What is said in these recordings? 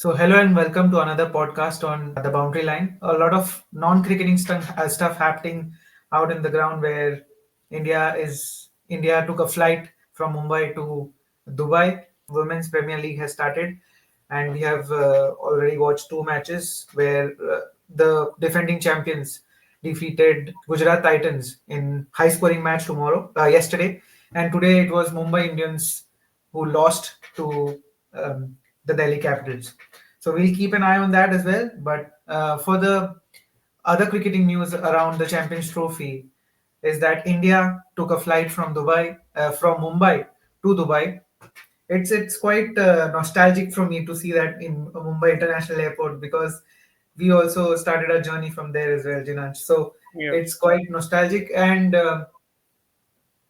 So, hello and welcome to another podcast on the boundary line. A lot of non-cricketing stuff happening out in the ground where India took a flight from Mumbai to Dubai. Women's Premier League has started, and we have already watched two matches where the defending champions defeated Gujarat Titans in high-scoring match yesterday, and today it was Mumbai Indians who lost to the Delhi Capitals. So we'll keep an eye on that as well. But for the other cricketing news around the Champions Trophy, is that India took a flight from Mumbai to Dubai. It's quite nostalgic for me to see that in Mumbai International Airport because we also started our journey from there as well, Jinanj. So Yeah. it's quite nostalgic. And Rohit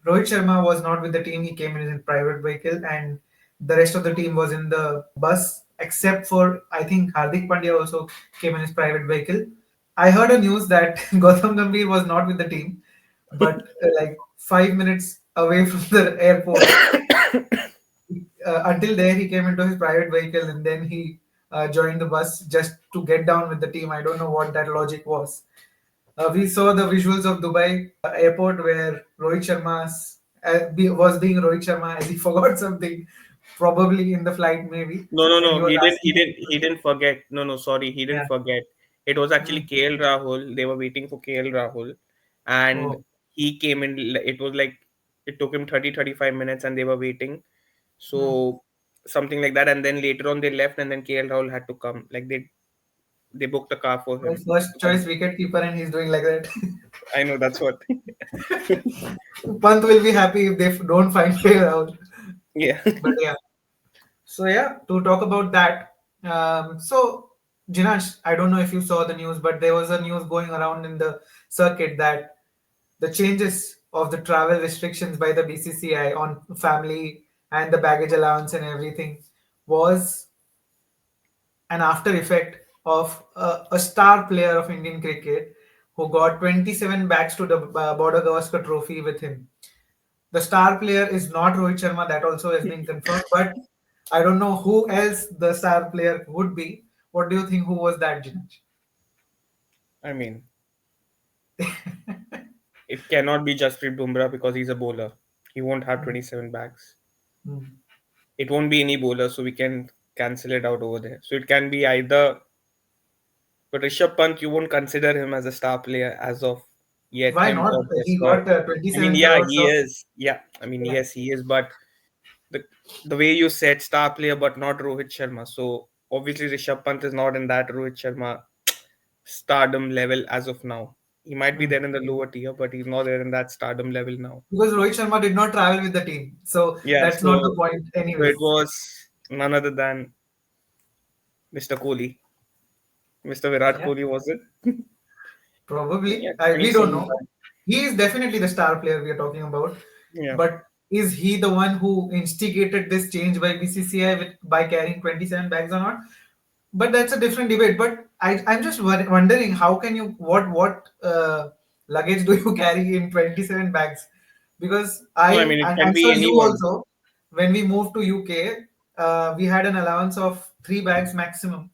Sharma was not with the team. He came in his private vehicle, and the rest of the team was in the bus, except for I think Hardik Pandya also came in his private vehicle. I heard a news that Gautam Gambhir was not with the team, but like 5 minutes away from the airport, until there he came into his private vehicle and then he joined the bus just to get down with the team. I don't know what that logic was. We saw the visuals of Dubai airport where was being Rohit Sharma as he forgot something, probably in the flight maybe, No, no, and he no. was He didn't. He asking didn't. people He to. didn't forget. No, no. Sorry, he didn't Yeah. forget. It was actually Mm. KL Rahul. They were waiting for KL Rahul, and Oh. he came in. It was like it took him 35 minutes, and they were waiting. Mm. So something like that. And then later on, they left, and then KL Rahul had to come. Like they booked a car for My him first to come. choice wicket keeper, and he's doing like that. I know that's what. Pant will be happy if they don't find player out. Yeah. But yeah. So yeah, to talk about that. So Jinash, I don't know if you saw the news, but there was a news going around in the circuit that the changes of the travel restrictions by the BCCI on family and the baggage allowance and everything was an after effect of a star player of Indian cricket who got 27 bags to the Border Gavaskar Trophy with him. The star player is not Rohit Sharma, that also has been confirmed, but I don't know who else the star player would be. What do you think? Who was that, Jinaj? I mean, it cannot be Jasprit Bumrah because he's a bowler. He won't have Hmm. 27 bags. Hmm. It won't be any bowler, so we can cancel it out over there. So it can be either, but Rishabh Pant, you won't consider him as a star player as of yet, Why him not? or He Jasper. got I mean, 27 yeah, crores he of. is. Yeah, I mean, Yeah. yes, he is. But the the way you said star player, but not Rohit Sharma. So obviously Rishabh Pant is not in that Rohit Sharma stardom level as of now. He might be Hmm. there in the lower tier, but he's not there in that stardom level now. Because Rohit Sharma did not travel with the team. So Yeah, that's not the so point, so it anyways. was none other than Mr. Kohli. Mr. Virat Yeah. Kohli was it? Yeah, Probably. We don't 27 know. He is definitely the star player we are talking about. Yeah. But is he the one who instigated this change by BCCI by carrying 27 bags or not? But that's a different debate. But I'm just wondering how can you what luggage do you carry in 27 bags? Because No, I mean it I'm can be sure you anyone. also, when we moved to UK, we had an allowance of 3 bags maximum,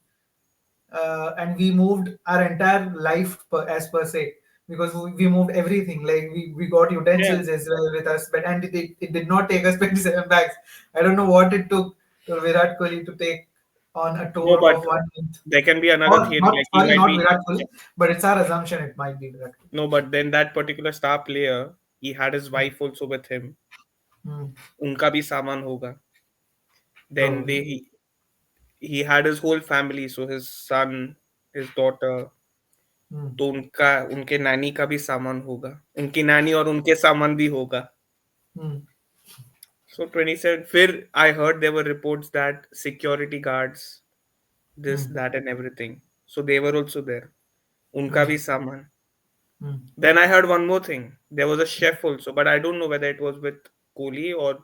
and we moved our entire life as per se because we moved everything like we got Yeah. utensils as well with us, but and it did not take us 27 bags. I don't know what it took to Virat Kohli to take on a No, tour but of 1 month. there can be another Or theory. not, Like he sorry, might not be. Virat Kohli, Yeah. but it's our assumption it might be Virat Kohli. No, but then that particular star player, he had his wife also with him. Hmm. उनका भी सामान होगा. Then Probably. he had his whole family, so his son, his daughter. Hmm. तो उनका उनके नानी का भी सामान होगा. उनकी नानी और उनके सामान भी होगा. Hmm. So 27. फिर I heard there were reports that security guards, this, Hmm. that, and everything. So they were also there. Hmm. उनका भी सामान. Hmm. Then I heard one more thing. There was a chef also, but I don't know whether it was with Kohli or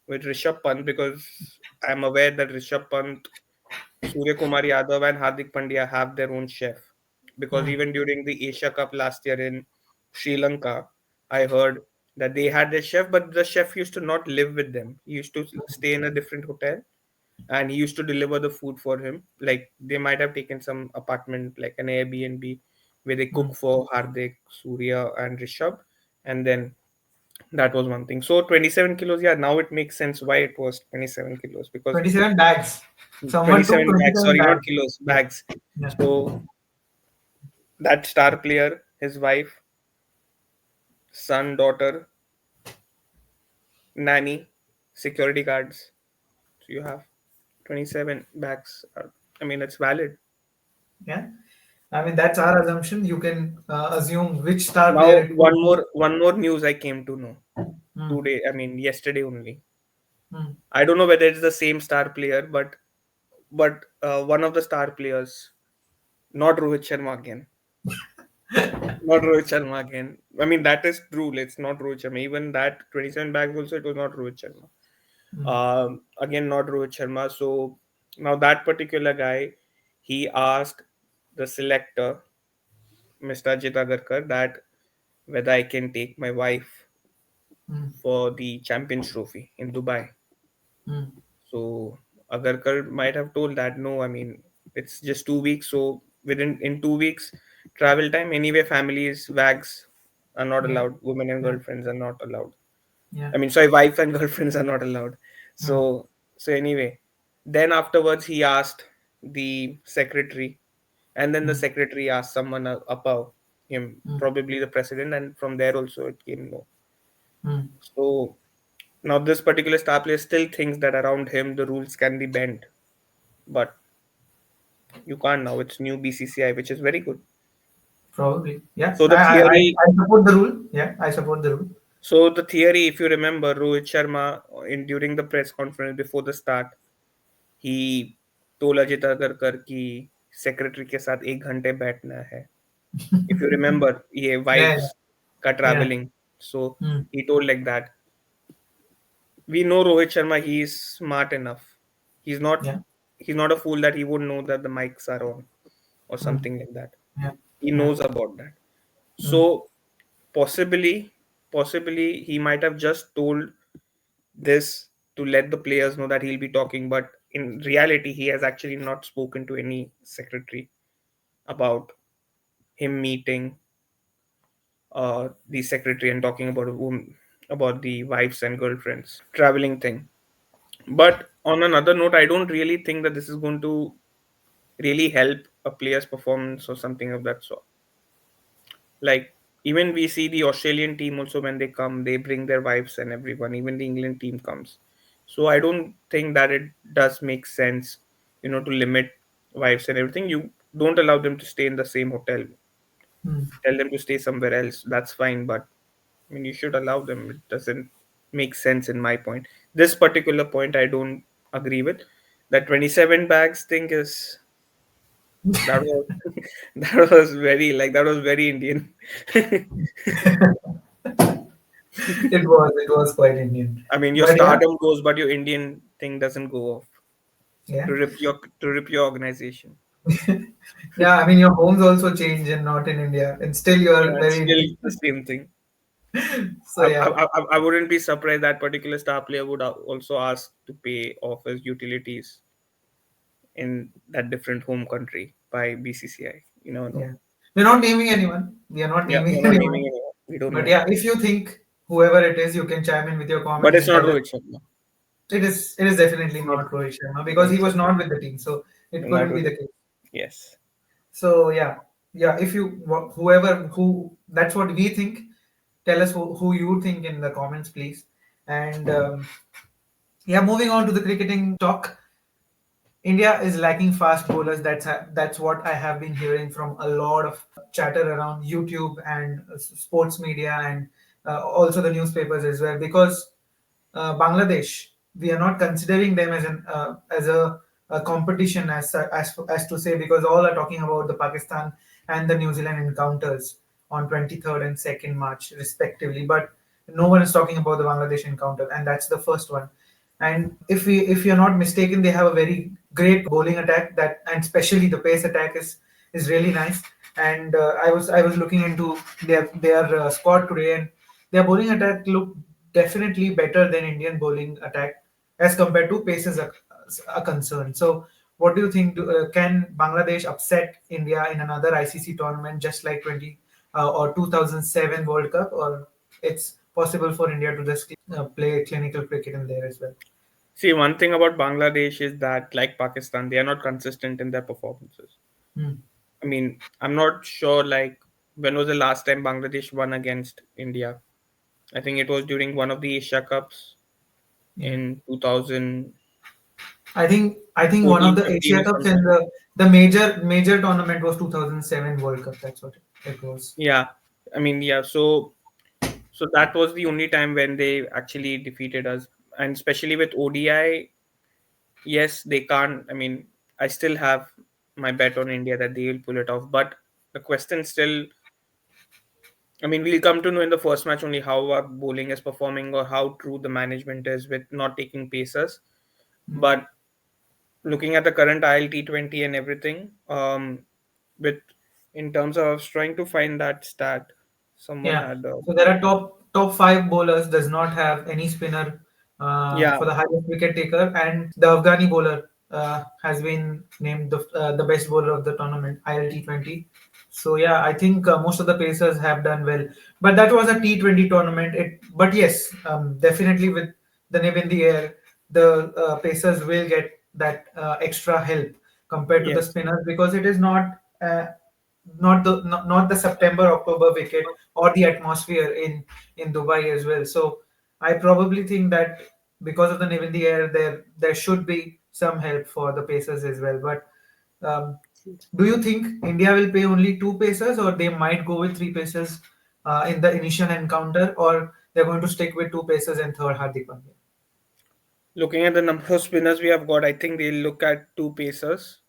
with Rishabh Pant because I'm aware that Rishabh Pant, Surya Kumar Yadav, and Hardik Pandya have their own chef. Because Hmm. even during the Asia Cup last year in Sri Lanka, I heard that they had their chef, but the chef used to not live with them. He used to stay in a different hotel. and he used to deliver the food for him. Like they might have taken some apartment, like an Airbnb, where they Mm. cook for Hardik, Surya, and Rishabh, and then that was one thing. So 27 kilos, yeah. Now it makes sense why it was 27 kilos, because 27 bags. Someone took 27 bags. 27 Sorry, not bags. kilos, Yeah. bags. Yeah. So that star player, his wife, son, daughter, nanny, security guards. So you have 27 bags. I mean, it's valid. Yeah. I mean, that's our assumption. You can assume which star player Now, it could be. one more news I came to know Mm. today. I mean, yesterday only. Mm. I don't know whether it's the same star player, but one of the star players, not Rohit Sharma again. Not Rohit Sharma again. I mean, that is true. It's not Rohit Sharma. Even that 27 bags also, it was not Rohit Sharma. Mm. Again, not Rohit Sharma. So now that particular guy, he asked the selector, Mr. Ajit Agarkar, that whether I can take my wife Mm. for the Champions Trophy in Dubai. Mm. So Agarkar might have told that no, I mean it's just 2 weeks. So within in 2 weeks travel time, anyway, families, wags are not Yeah. allowed. Women and Yeah. girlfriends are not allowed. Yeah. I mean, sorry, wife and girlfriends are not allowed. Mm. So anyway, then afterwards he asked the secretary, and then the Mm. secretary asked someone above him, Mm. probably the president, and from there also it came no. Mm. So now this particular star player still thinks that around him the rules can be bent, but you can't now. It's new BCCI, which is very good. Probably. Yeah. So the theory, I support the rule. Yeah. I support the rule. if you remember, Rohit Sharma in during the press conference before the start, he told Ajit Agarkar कि secretary के साथ 1 घंटे बैठना है. If you remember, ये Yeah. wives का Yeah. traveling. So Mm. he told like that. We know Rohit Sharma. He is smart enough. He's not. Yeah. He's not a fool that he would know that the mics are on or Mm. something like that. Yeah. He Yeah. knows about that. Mm. So possibly he might have just told this to let the players know that he'll be talking, but in reality he has actually not spoken to any secretary about him meeting the secretary and talking about about the wives and girlfriends traveling thing. But on another note, I don't really think that this is going to really help a player's performance or something of that sort. Like even we see the Australian team also, when they come, they bring their wives and everyone. Even the England team comes. So I don't think that it does make sense, to limit wives and everything. You don't allow them to stay in the same hotel. Mm. Tell them to stay somewhere else. That's fine, but I mean you should allow them. It doesn't make sense in my point. This particular point I don't agree with. That 27 bags thing is that was that was very Indian. It was quite Indian. I mean, your But yeah, stardom goes, but your Indian thing doesn't go off yeah. to rip your organization. Yeah, I mean your homes also change and not in India. And still Yeah, you're it's very still Indian. the same thing. So yeah. I wouldn't be surprised that particular star player would also ask to pay off his utilities in that different home country by BCCI. You never know. Yeah. We're not naming anyone. We are not Yeah, naming we're not naming anyone. anyone. We don't But know. yeah, if you think whoever it is, you can chime in with your But comments it's and not tell us. Rohit Sharma. It is definitely It's not not Rohit Sharma because he Rohit was Sharma. not with the team, so it Not couldn't be with the it. case. Yes. So yeah, yeah. If you whoever who that's what we think. Tell us who you think in the comments, please. And yeah, moving on to the cricketing talk. India is lacking fast bowlers. That's what I have been hearing from a lot of chatter around YouTube and sports media and also the newspapers as well. Because Bangladesh, we are not considering them as a competition as to say, because all are talking about the Pakistan and the New Zealand encounters on 23rd and 2nd March respectively. But no one is talking about the Bangladesh encounter, and that's the first one. And if you're not mistaken, they have a very great bowling attack that, and especially the pace attack is really nice. And I was looking into their squad today, and their bowling attack looked definitely better than Indian bowling attack as compared to paces a concern. So, what do you think? Can Bangladesh upset India in another ICC tournament, just like 2007 World Cup, or it's possible for India to just play clinical cricket in there as well? See, one thing about Bangladesh is that, like Pakistan, they are not consistent in their performances. Hmm. I mean, I'm not sure, like, when was the last time Bangladesh won against India? I think it was during one of the Asia Cups Yeah. in 2014, I think one of the 15 Asia or Cups and something. the major tournament was 2007 World Cup. That's what it was. Yeah, I mean, yeah. So that was the only time when they actually defeated us, and especially with ODI, yes, they can't. I mean, I still have my bet on India that they will pull it off, but the question still. I mean, we'll come to know in the first match only how our bowling is performing or how true the management is with not taking pacers. Hmm. But looking at the current ILT20 and everything, with in terms of I was trying to find that stat, someone Yeah. had So there are top five bowlers does not have any spinner yeah, for the highest wicket taker, and the Afghani bowler has been named the best bowler of the tournament ILT20. So yeah, I think most of the pacers have done well, but that was a T20 tournament. But yes, definitely with the nib in the air, the pacers will get that extra help compared to the yes. spinners because it is uh, not the September October wicket or the atmosphere in Dubai as well. So I probably think that because of the nib in the air, there should be some help for the pacers as well. But do you think India will pay only two pacers, or they might go with three pacers in the initial encounter, or they're going to stick with two pacers and third Hardik Pandya? Looking at the number of spinners we have got, I think they'll look at two pacers,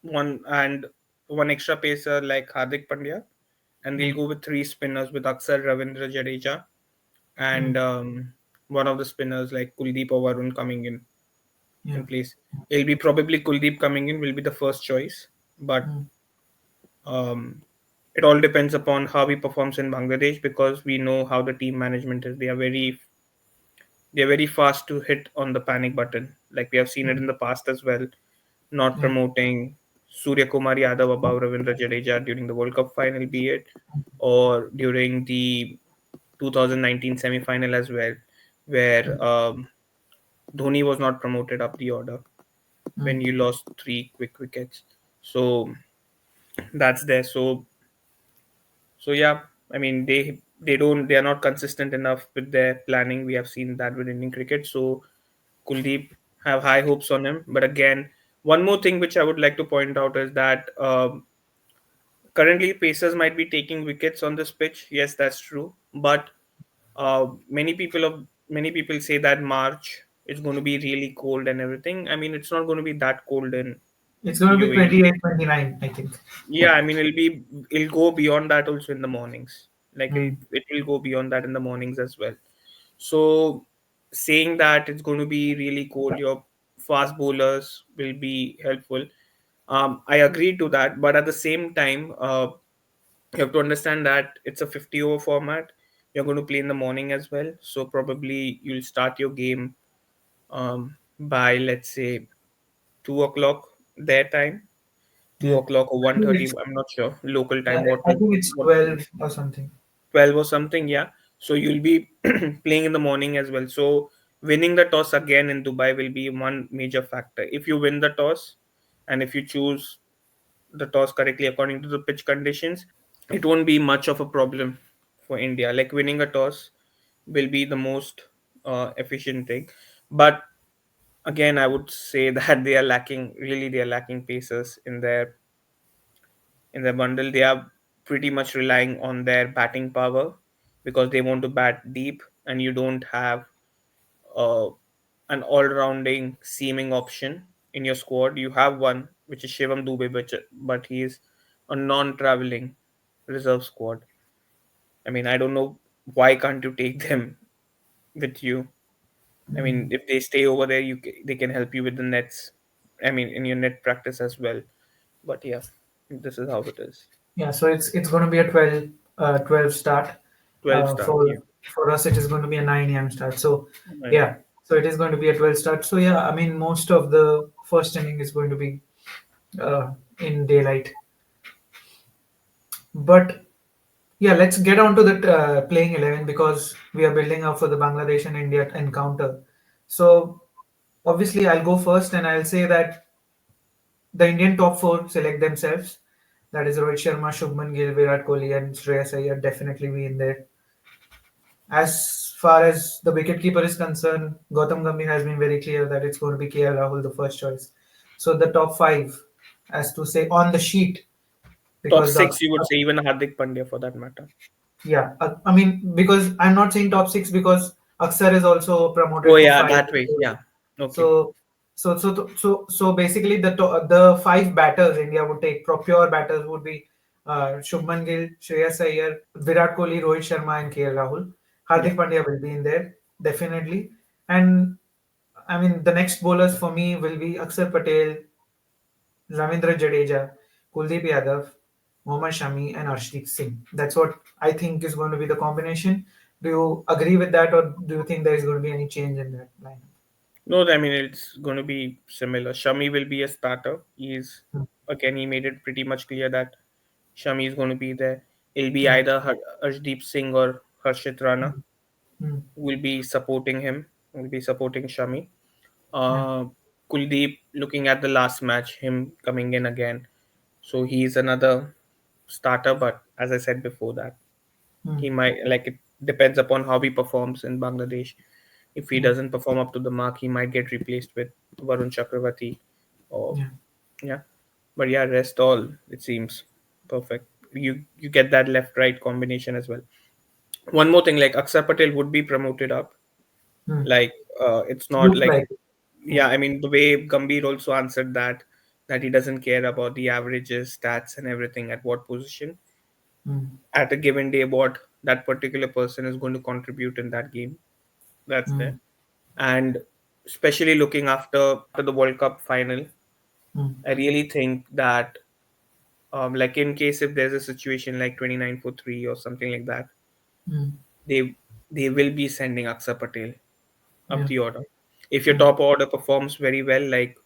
one and one extra pacer like Hardik Pandya, and they'll Mm, go with three spinners with Aksar, Ravindra Jadeja, mm, and one of the spinners like Kuldeep or Varun coming yeah. in place. It'll be probably Kuldeep coming in will be the first choice, but Mm, um, it all depends upon how he performs in Bangladesh because we know how the team management is. They're very fast to hit on the panic button, like we have seen it mm, in the past as well. Not yeah. promoting Surya Kumar Yadav above Ravindra Jadeja during the World Cup final, be it, or during the 2019 semi-final as well, where Mm, Dhoni was not promoted up the order when mm, you lost three quick wickets. So that's there. So yeah, I mean they are not consistent enough with their planning. We have seen that with Indian cricket. So Kuldeep have high hopes on him. But again, one more thing which I would like to point out is that currently pacers might be taking wickets on this pitch. Yes, that's true. But many people say that March is going to be really cold and everything. I mean, it's not going to be that cold in It's going to be UAE. 28, 29, I think. Yeah, I mean it'll go beyond that also in the mornings. Like Mm, it will go beyond that in the mornings as well. So saying that it's going to be really cold, your fast bowlers will be helpful. I agree to that, but at the same time, you have to understand that it's a 50 over format. You're going to play in the morning as well, so probably you'll start your game by let's say 2 o'clock their time, two yeah. o'clock or I one think thirty. it's, I'm not sure local yeah, time what I will think it's what 12 or something. 12 or something, yeah. So you'll be playing in the morning as well. So winning the toss again in Dubai will be one major factor. If you win the toss and if you choose the toss correctly according to the pitch conditions, it won't be much of a problem for India. Like winning a toss will be the most efficient thing. But again, I would say that they are lacking paces in their bundle. They are pretty much relying on their batting power because they want to bat deep, and you don't have uh, an all-rounding seaming option in your squad. You have one, which is Shivam Dubey, but he is a non-traveling reserve squad. I mean, I don't know why can't you take them with you. I mean, Mm. if they stay over there, they can help you with the nets. I mean, in your net practice as well. But yeah, this is how it is. Yeah, so it's going to be a 12 start. 12 start, For yeah. us, it is going to be a 9 a.m. start. So, Right. yeah. So it is going to be a 12 start. So yeah, I mean most of the first inning is going to be uh, in daylight. But yeah, let's get on to the playing 11 because we are building up for the Bangladesh and India encounter. So obviously, I'll go first and I'll say that the Indian top four select themselves. That is Rohit Sharma, Shubman Gill, Virat Kohli, and Shreyas Iyer definitely be in there. As far as the wicketkeeper is concerned, Gautam Gambhir has been very clear that it's going to be KL Rahul, the first choice. So the top five, as to say on the sheet, Top because the six, you would say, even Hardik Pandya for that matter. yeah, I mean because I'm not saying top six because Aksar is also Oh promoted to yeah, five. that way. Yeah. Okay. So so basically the five batters India would take, pure batters would be Shubman Gill, Shreyas Iyer, Virat Kohli, Rohit Sharma, and KL Rahul. Yeah. Hardik Pandya will be in there definitely, and I mean the next bowlers for me will be Akshar Patel, Ravindra Jadeja, Kuldeep Yadav, Mohammad Shami, and Arshdeep Singh. That's what I think is going to be the combination. Do you agree with that, or do you think there is going to be any change in that lineup? No, I mean it's going to be similar. Shami will be a starter. He's Hmm. again he made it pretty much clear that Shami is going to be there. It'll be Hmm. either Arshdeep Singh or Harshit Rana Hmm. Hmm. will be supporting him. Will be supporting Shami. Yeah. Uh, Kuldeep, looking at the last match, him coming in again. So he's another starter, but as I said before that, Hmm. he might like it depends upon how he performs in Bangladesh. If he Yeah. doesn't perform up to the mark, he might get replaced with Varun Chakravarti or Yeah. yeah. But yeah, rest all it seems perfect. You get that left right combination as well. One more thing, like Akshar Patel would be promoted up. Hmm. Like it's not Looks like like it. Yeah. yeah, I mean the way Gambhir also answered that he doesn't care about the averages, stats, and everything at what position Hmm. at a given day what that particular person is going to contribute in that game. That's Hmm. there. And especially looking after the World Cup final, Hmm. I really think that like in case if there's a situation like 29 for 3 or something like that, Hmm. they they will be sending Aksa Patel up Yeah. the order. If your Yeah. top order performs very well, like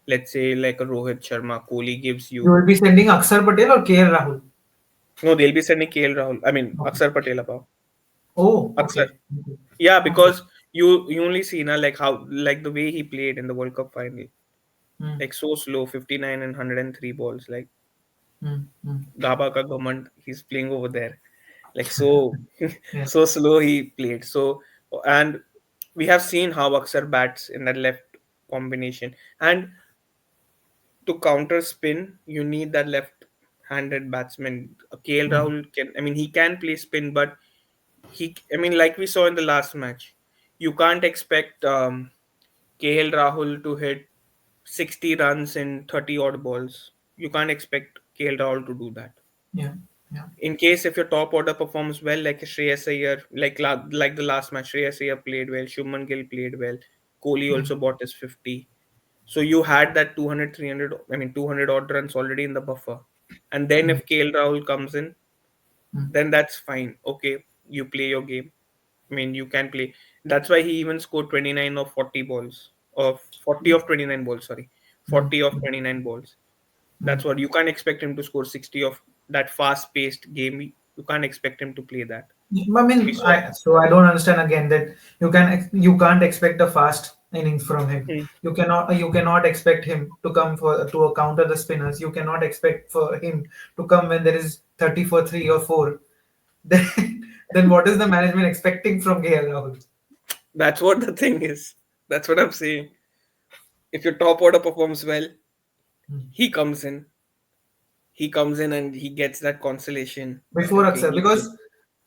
let's say like a Rohit Sharma, Kohli gives You you will be sending Akshar Patel or KL Rahul? no, they'll be sending KL Rahul. I mean Okay. Aksar Patel above. Oh, Aksar. okay. Okay. Yeah, Okay. because you only see now like how like the way he played in the World Cup final. Hmm. Like so slow, 59 and 103 balls. Like Hmm. Hmm. Gaba ka Ghamand, he's playing over there. Like so Yeah. so slow he played. So and we have seen how Aksar bats in that left combination. And to counter spin, you need that left-handed batsman. KL Hmm. Rahul can, I mean, he can play spin, but I mean, like we saw in the last match, you can't expect KL Rahul to hit 60 runs in 30 odd balls. You can't expect KL Rahul to do that. Yeah. Yeah. In case if your top order performs well, like Shreyas Iyer, like the last match, Shreyas Iyer played well, Shubman Gill played well, Kohli Hmm. also bought his 50. So you had that 200, 300, I mean 200 odd runs already in the buffer. And then Hmm. if KL Rahul comes in, Hmm. then that's fine. Okay, you play your game. I mean, you can play. That's why he even scored 29 of 40 balls, of 40 of 29 balls, sorry. Hmm. 40 of Hmm. 29 balls. Hmm. That's what you can't expect him to score 60 of that fast paced game. You can't expect him to play that. I We mean, saw. I don't understand again that you can't expect a fast innings from him. Hmm. You cannot expect him to come for to counter the spinners. You cannot expect for him to come when there is 30 for 3 or 4. Then what is the management expecting from KL Rahul? That's what the thing is. That's what I'm saying. If your top order performs well, Hmm. he comes in. He comes in and he gets that consolation that Before okay, Aksar, he played because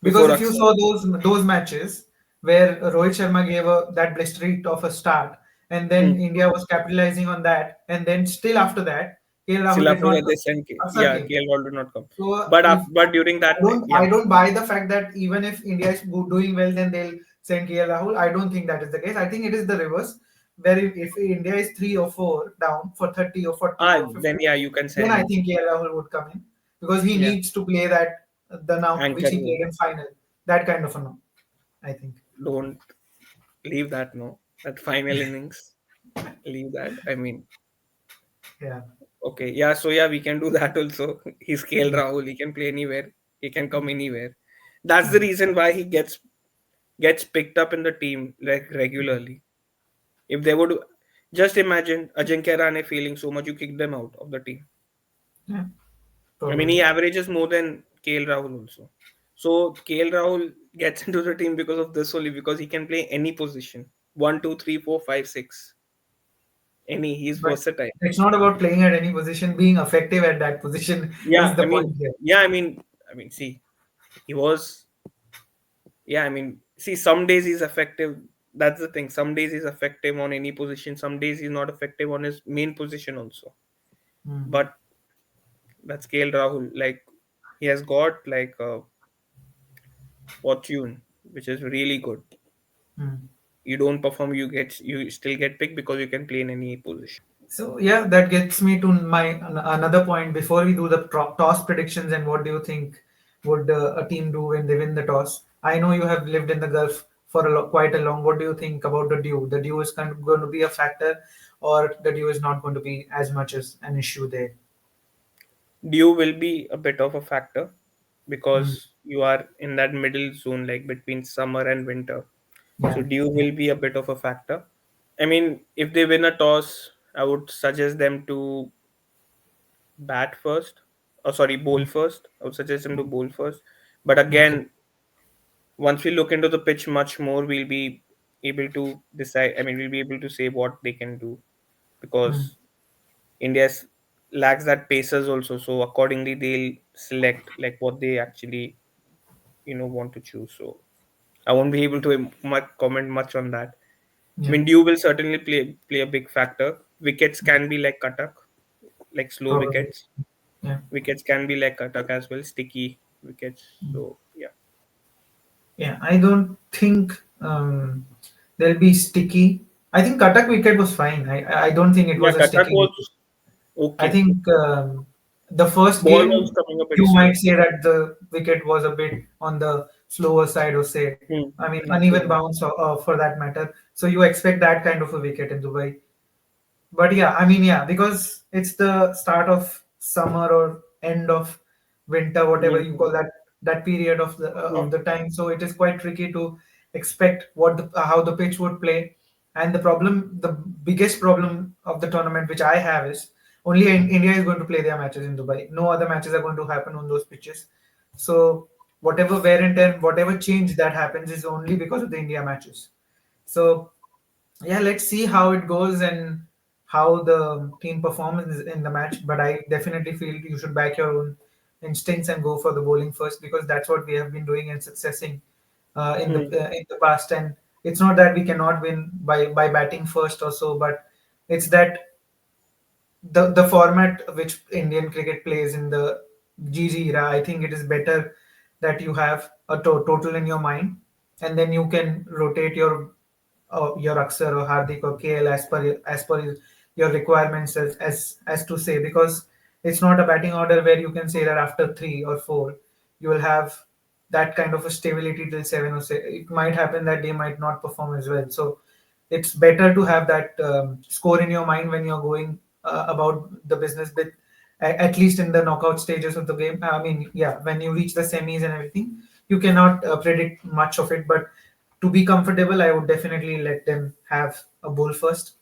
before if you Aksa. saw those matches where Rohit Sharma gave that blistering of a start, and then Hmm. India was capitalizing on that, and then still after that, KL Still Rahul did after not that they come. sent Aksar yeah, came. KL Rahul did not come. So But if but during I that don't yeah, I don't buy the fact that even if India is doing well, then they'll send KL Rahul. I don't think that is the case. I think it is the reverse, where if India is 3 or 4 down for 30 or 40 or then 50, yeah, you can then send I him. think KL Rahul would come in because he Yeah, needs to play that the now which anchor he role. played in final. That kind of a no, I think. Don't leave that no. that final innings. Leave that. I mean, Yeah. okay, yeah. So yeah, we can do that also. He's KL Mm, Rahul. He can play anywhere. He can come mm, anywhere. That's the mm, reason why he gets picked up in the team like mm. regularly. If they would just imagine Ajinkya Rane feeling so much, you kick them out of the team. Yeah, I mean, he probably. averages more than KL Rahul also. So KL Rahul gets into the team because of this only, because he can play any position. One, two, three, four, five, six. Any. He's But versatile. it's not about playing at any position. Being effective at that position is Yeah, the point here. I mean, see, he was. Yeah, I mean, see, some days he's effective. That's the thing. Some days he's effective on any position. Some days he's not effective on his main position also. Mm, But that's KL Rahul. Like, he has got like a fortune, which is really good. mm. You don't perform, you still get picked because you can play in any position. So yeah, that gets me to my another point. Before we do the toss predictions and what do you think would a team do when they win the toss? I know you have lived in the Gulf for quite a long. What do you think about the dew? The dew is going to be a factor, or the dew is not going to be as much as an issue there? Dew will be a bit of a factor Mm, because you are in that middle zone, like between summer and winter. So yeah. dew Yeah. will be a bit of a factor. I mean, if they win a toss, I would suggest them to bat first. Oh, sorry, bowl Mm, first. I would suggest them to mm, bowl first. But okay. again, once we look into the pitch much more, we'll be able to decide. I mean, we'll be able to say what they can do, Mm, because India lacks that pacers also. So accordingly, they'll select like what they actually want to choose. So I won't be able to comment much on that. I yeah. mean, dew will certainly play a big factor. Wickets can be like Katak, like slow Probably. wickets. Yeah. Wickets can be like Katak as well, sticky wickets. So yeah, Yeah, I don't think they'll be sticky. I think Katak wicket was fine. I don't think it yeah, was a Katak sticky was wicket. I okay. think the first Ball was game coming up very you might slow. say that the wicket was a bit on the slower side, or say, I mean, True uneven that. bounce for that matter. So you expect that kind of a wicket in Dubai. But yeah, I mean, yeah, because it's the start of summer or end of winter, whatever you Mm-hmm. call that period of the time. So it is quite tricky to expect how the pitch would play. And the biggest problem of the tournament, which I have, is only India is going to play their matches in Dubai. No other matches are going to happen on those pitches. So whatever wear and tear, whatever change that happens is only because of the India matches. So yeah, let's see how it goes and how the team performs in the match. But I definitely feel you should back your own instincts and go for the bowling first, because that's what we have been doing and successing in the past. And it's not that we cannot win by batting first or so, but it's that the format which Indian cricket plays in the GG era, I think it is better that you have a total in your mind, and then you can rotate your Aksar or Hardik or KL as per your requirements, as to say, because it's not a batting order where you can say that after 3 or 4 you will have that kind of a stability till 7 or 6. It might happen that they might not perform as well. So it's better to have that score in your mind when you're going about the business bit, at least in the knockout stages of the game. I mean, yeah, when you reach the semis and everything, you cannot predict much of it, but to be comfortable, I would definitely let them have a bowl first.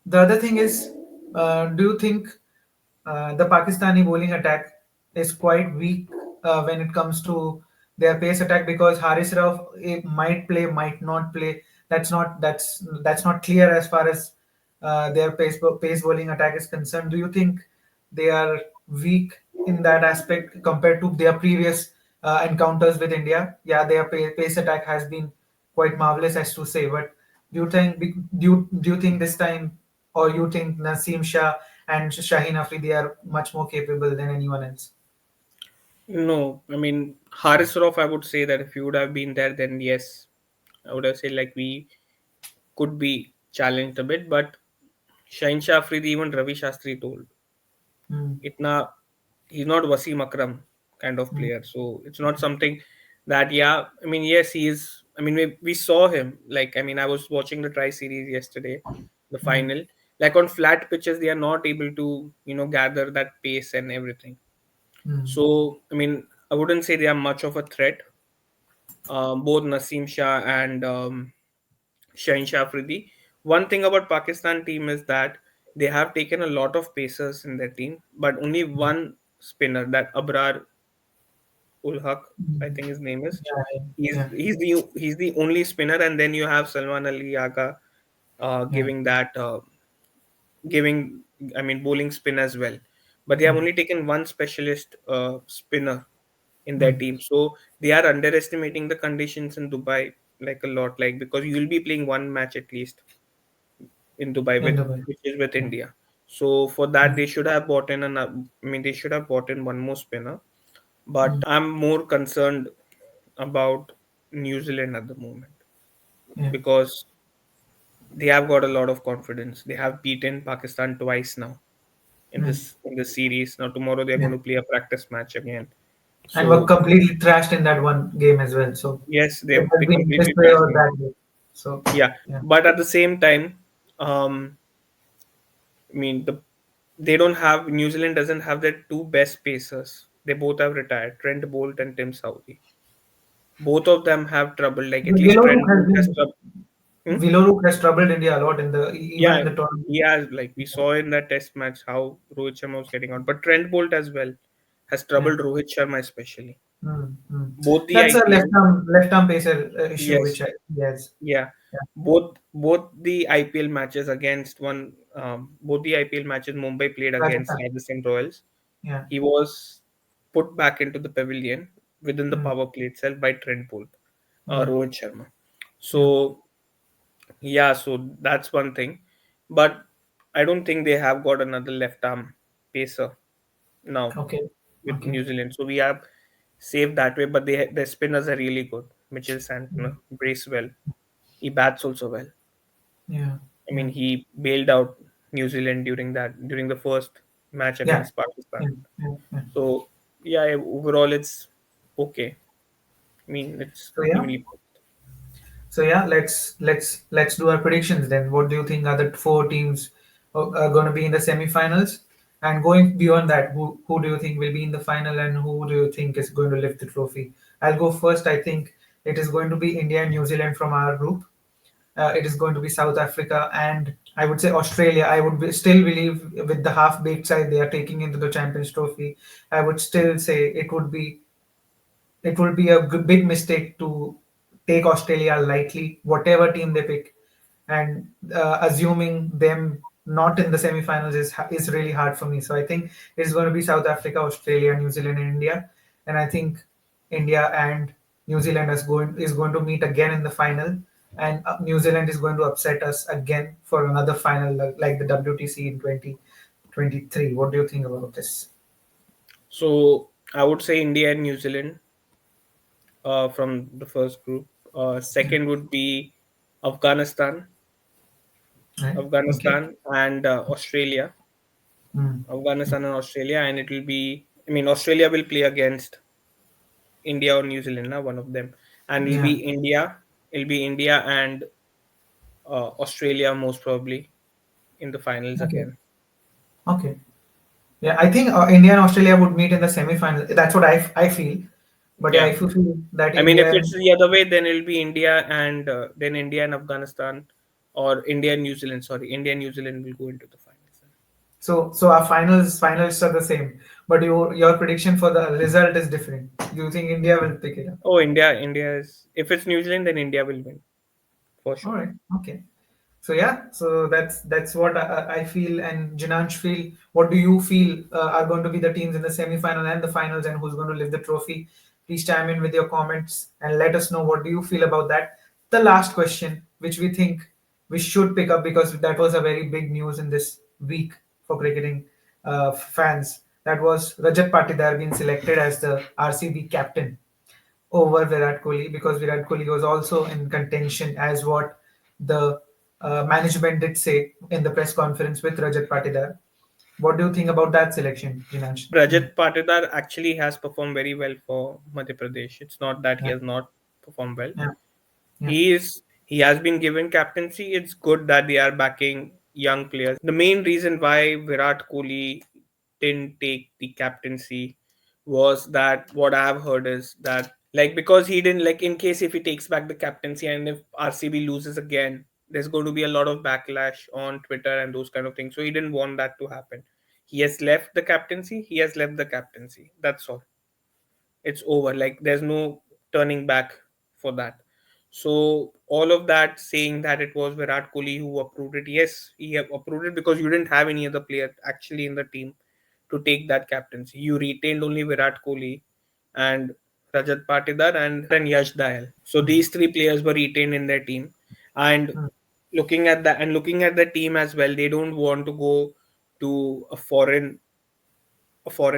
The other thing is, do you think the Pakistani bowling attack is quite weak when it comes to their pace attack? Because Haris Rauf might play, might not play. That's not clear as far as their pace bowling attack is concerned. Do you think they are weak in that aspect compared to their previous encounters with India? Yeah, their pace attack has been quite marvelous, as to say. But do you think this time, or you think Naseem Shah and Shaheen Afridi are much more capable than anyone else? No, I mean, Haris Rauf, I would say that if you would have been there, then yes, I would have said like we could be challenged a bit. But Shaheen Shah Afridi, even Ravi Shastri told, Mm, itna he's not Wasim Akram kind of mm, player. So it's not something that, yeah, I mean, yes, he is I mean, we saw him. Like, I mean, I was watching the Tri Series yesterday, the Mm, final. Like on flat pitches, they are not able to, gather that pace and everything. mm, So, I mean, I wouldn't say they are much of a threat. Both Naseem Shah and Shaheen Shah Afridi. One thing about Pakistan team is that they have taken a lot of pacers in their team, but only mm, one spinner, that Abrar ul Haq, I mm. think his name is. Yeah, yeah, He's the only spinner, and then you have Salman Ali Aga yeah, giving, I mean, bowling spin as well. But they yeah, have mm, only taken one specialist spinner in their mm. team, so they are underestimating the conditions in Dubai like a lot, like because you'll be playing one match at least in Dubai In with Dubai. which is with Yeah, India. So for that mm, they should have bought in I mean they should have bought in one more spinner. But mm, I'm more concerned about New Zealand at the moment yeah, because they have got a lot of confidence. They have beaten Pakistan twice now mm, in this series. Now tomorrow they're yeah. going to play a practice match again. And were So completely trashed in that one game as well. So yes, it has they been this completely way trashed or them. that way. So Yeah, yeah, but at the same time, um, I mean they don't have New Zealand doesn't have their two best pacers. They both have retired, Trent Bolt and Tim Southee. Both of them have trouble. Like at least Villaruk Trent has Bolt has been trouble. Hmm? Villaruk has troubled India a lot in the even in Yeah, the tournament. he has, like we saw in that test match how Rohit Sharma was getting out, but Trent Bolt as well has Yeah. troubled Rohit Sharma especially. Mm, mm. Both the That's a IPL, left arm pacer issue which yes, he has. yeah, Yeah, both the IPL matches against both the IPL matches Mumbai played against Rajasthan. Rajasthan Royals, Yeah. he was put back into the pavilion within the Mm, power play itself by Trent Bolt, mm, Rohit Sharma. yeah. So yeah, so that's one thing, but I don't think they have got another left arm pacer now Okay. with Okay. New Zealand. So we have saved that way, but their spinners are really good. Mitchell Mm, Santner, Bracewell, he bats also well. yeah. I Yeah. mean, he bailed out New Zealand during the first match Yeah. against Pakistan. Yeah. Yeah. Yeah. So yeah, overall it's okay. I mean, it's So yeah. evenly. So yeah, let's do our predictions then. What do you think are the four teams are going to be in the semifinals? And going beyond that, who do you think will be in the final, and who do you think is going to lift the trophy? I'll go first. I think it is going to be India and New Zealand from our group. It is going to be South Africa and I would say Australia. I would still believe with the half-baked side they are taking into the Champions Trophy. I would still say it would be a big mistake to take Australia lightly, whatever team they pick, and assuming them not in the semifinals is really hard for me. So I think it's going to be South Africa, Australia, New Zealand, and India, and I think India and New Zealand is going to meet again in the final, and New Zealand is going to upset us again for another final like the WTC in 2023. What do you think about this? So I would say India and New Zealand from the first group. Yeah. Second would be Afghanistan, Right. Okay. Afghanistan and Australia. Mm. Afghanistan and Australia, and it will be. I mean, Australia will play against India or New Zealand, na, one of them, and it'll Yeah. be India. It'll be India and Australia most probably in the finals Okay. again. Okay. Yeah, I think India and Australia would meet in the semi-final. That's what I feel. But yeah, Yeah, if you feel that I mean, if India it's and the other way, then it'll be India and then India and Afghanistan, or India and New Zealand. Sorry, India and New Zealand will go into the finals. so our finals are the same, but your prediction for the result is different. You think India will pick it up? Oh, India is. If it's New Zealand, then India will win for All sure. right. Okay. So yeah, so that's what I feel, and Jinansh feel. What do you feel are going to be the teams in the semi-final and the finals, and who's going to lift the trophy? Please chime in with your comments and let us know what do you feel about that. The last question, which we think we should pick up because that was a very big news in this week for cricketing fans. That was Rajat Patidar being selected as the RCB captain over Virat Kohli because Virat Kohli was also in contention as what the management did say in the press conference with Rajat Patidar. What do you think about that selection, Vinansh? Mm, Rajat Patidar actually has performed very well for Madhya Pradesh. It's not that he yeah, has not performed well. yeah, Yeah. He has been given captaincy. It's good that they are backing young players. The main reason why Virat Kohli didn't take the captaincy was that what I have heard is that, like, because he didn't, like, in case if he takes back the captaincy and if RCB loses again, there's going to be a lot of backlash on Twitter and those kind of things. So he didn't want that to happen. He has left the captaincy. He has left the captaincy. That's all. It's over. Like, there's no turning back for that. So all of that saying that it was Virat Kohli who approved it, yes, he have approved it because you didn't have any other player actually in the team to take that captaincy. You retained only Virat Kohli and Rajat Patidar and Yash Dayal. So Mm. these three players were retained in their team. And Mm. looking at the team as well, they don't want to go to a foreign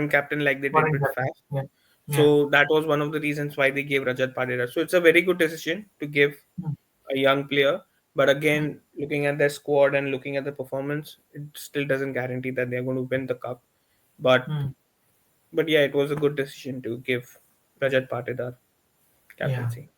captain like they did Foreign with captain. Faf. Yeah. Yeah. So that was one of the reasons why they gave Rajat Patidar. So it's a very good decision to give Mm. a young player. But again, looking at their squad and looking at the performance, it still doesn't guarantee that they're going to win the cup. But Mm. but yeah, it was a good decision to give Rajat Patidar Yeah. captaincy.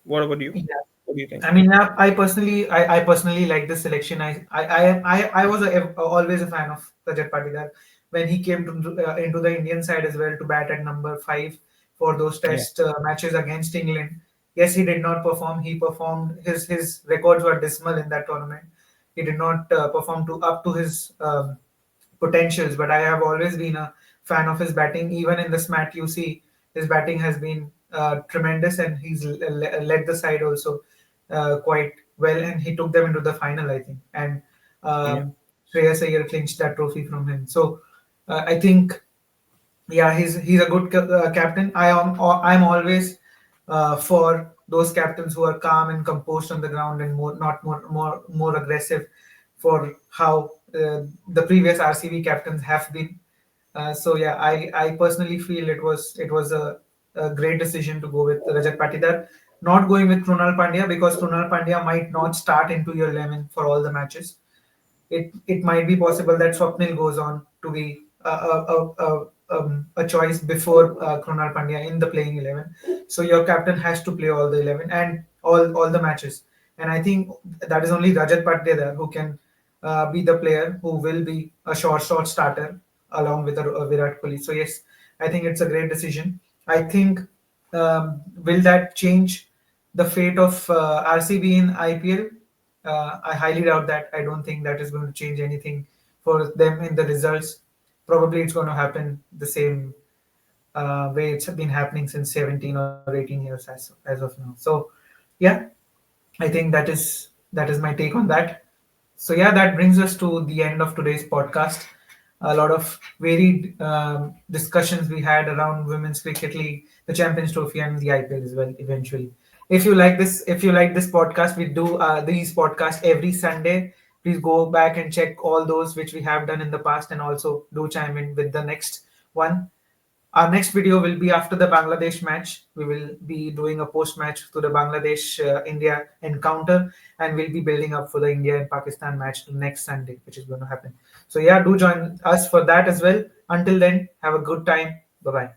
What about you? Yeah. What do you think? I mean, I personally like this selection. I was always a fan of Rajat Patidar when he came into the Indian side as well to bat at number five for those Yeah, test matches against England. Yes, he did not perform. He performed his records were dismal in that tournament. He did not perform to up to his potentials, but I have always been a fan of his batting. Even in the SMAT, you see his batting has been tremendous, and he's led the side also quite well, and he took them into the final, I think. And yeah, Shreyas Iyer clinched that trophy from him. So I think, yeah, he's a good captain. I'm always for those captains who are calm and composed on the ground and more not more aggressive for how the previous RCB captains have been. So yeah, I personally feel it was a great decision to go with Rajat Patidar, not going with Krunal Pandya because Krunal Pandya might not start into your 11 for all the matches. It might be possible that Swapnil goes on to be a choice before Krunal Pandya in the playing 11. So your captain has to play all the 11 and all the matches. And I think that is only Rajat Patidar who can be the player who will be a short starter along with Virat Kohli. So yes, I think it's a great decision. I think will that change the fate of RCB in IPL? I highly doubt that. I don't think that is going to change anything for them in the results. Probably it's going to happen the same way it's been happening since 17 or 18 years as of now. So yeah, I think that is my take on that. So yeah, that brings us to the end of today's podcast. A lot of varied discussions we had around women's cricket league, the Champions Trophy, and the IPL as well. Eventually, if you like this podcast, we do these podcasts every Sunday. Please go back and check all those which we have done in the past, and also do chime in with the next one. Our next video will be after the Bangladesh match. We will be doing a post match to the Bangladesh India encounter, and we'll be building up for the India and Pakistan match next Sunday, which is going to happen. So, yeah, do join us for that as well. Until then, have a good time. Bye bye.